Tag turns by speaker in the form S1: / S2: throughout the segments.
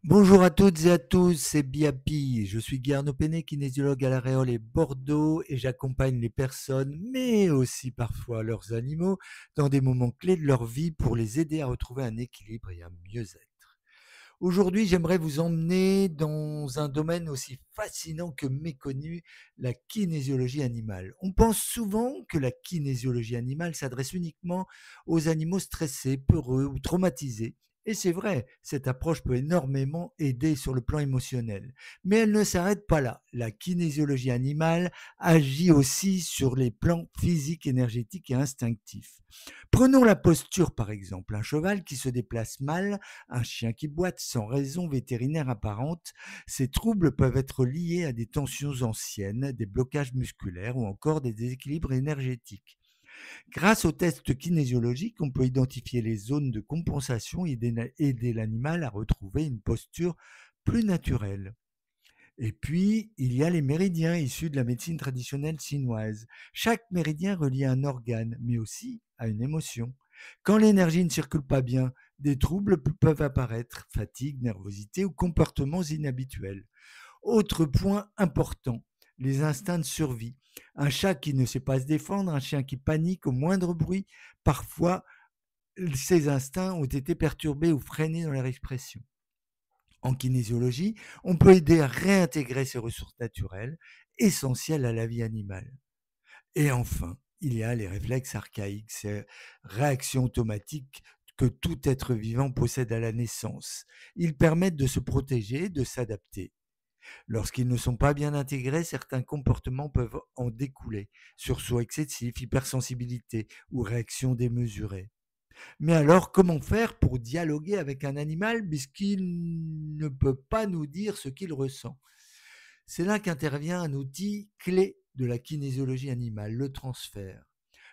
S1: Bonjour à toutes et à tous, c'est Biapi. Je suis Guerno Péné, kinésiologue à La Réole et Bordeaux et j'accompagne les personnes, mais aussi parfois leurs animaux, dans des moments clés de leur vie pour les aider à retrouver un équilibre et à mieux être. Aujourd'hui, j'aimerais vous emmener dans un domaine aussi fascinant que méconnu, la kinésiologie animale. On pense souvent que la kinésiologie animale s'adresse uniquement aux animaux stressés, peureux ou traumatisés. Et c'est vrai, cette approche peut énormément aider sur le plan émotionnel. Mais elle ne s'arrête pas là. La kinésiologie animale agit aussi sur les plans physiques, énergétiques et instinctifs. Prenons la posture par exemple. Un cheval qui se déplace mal, un chien qui boite sans raison vétérinaire apparente, ces troubles peuvent être liés à des tensions anciennes, des blocages musculaires ou encore des déséquilibres énergétiques. Grâce aux tests kinésiologiques, on peut identifier les zones de compensation et aider l'animal à retrouver une posture plus naturelle. Et puis, il y a les méridiens issus de la médecine traditionnelle chinoise. Chaque méridien relie à un organe, mais aussi à une émotion. Quand l'énergie ne circule pas bien, des troubles peuvent apparaître, fatigue, nervosité ou comportements inhabituels. Autre point important, les instincts de survie. Un chat qui ne sait pas se défendre, un chien qui panique au moindre bruit, parfois ces instincts ont été perturbés ou freinés dans leur expression. En kinésiologie, on peut aider à réintégrer ces ressources naturelles essentielles à la vie animale. Et enfin, il y a les réflexes archaïques, ces réactions automatiques que tout être vivant possède à la naissance. Ils permettent de se protéger, de s'adapter. Lorsqu'ils ne sont pas bien intégrés, certains comportements peuvent en découler. Sursaut excessif, hypersensibilité ou réaction démesurée. Mais alors, comment faire pour dialoguer avec un animal puisqu'il ne peut pas nous dire ce qu'il ressent? C'est là qu'intervient un outil clé de la kinésiologie animale, le transfert.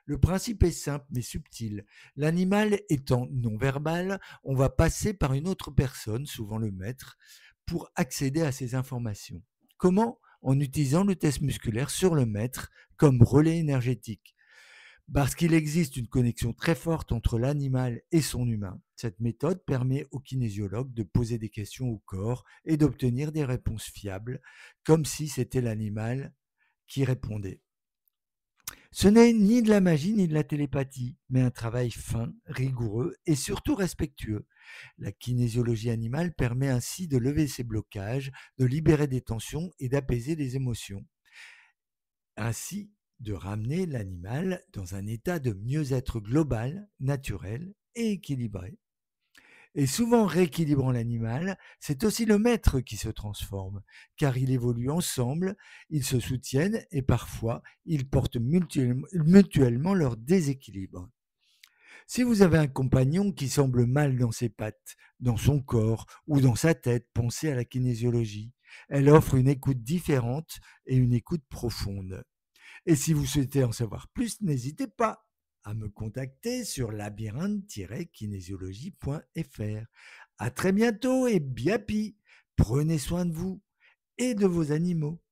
S1: Le principe est simple mais subtil. L'animal étant non verbal, on va passer par une autre personne, souvent le maître, pour accéder à ces informations. Comment? En utilisant le test musculaire sur le maître comme relais énergétique. Parce qu'il existe une connexion très forte entre l'animal et son humain. Cette méthode permet au kinésiologue de poser des questions au corps et d'obtenir des réponses fiables, comme si c'était l'animal qui répondait. Ce n'est ni de la magie ni de la télépathie, mais un travail fin, rigoureux et surtout respectueux. La kinésiologie animale permet ainsi de lever ces blocages, de libérer des tensions et d'apaiser les émotions. Ainsi, de ramener l'animal dans un état de mieux-être global, naturel et équilibré. Et souvent rééquilibrant l'animal, c'est aussi le maître qui se transforme, car il évolue ensemble, ils se soutiennent et parfois ils portent mutuellement leur déséquilibre. Si vous avez un compagnon qui semble mal dans ses pattes, dans son corps ou dans sa tête, pensez à la kinésiologie. Elle offre une écoute différente et une écoute profonde. Et si vous souhaitez en savoir plus, n'hésitez pas à me contacter sur labyrinthe-kinésiologie.fr. À très bientôt et biapi. Prenez soin de vous et de vos animaux.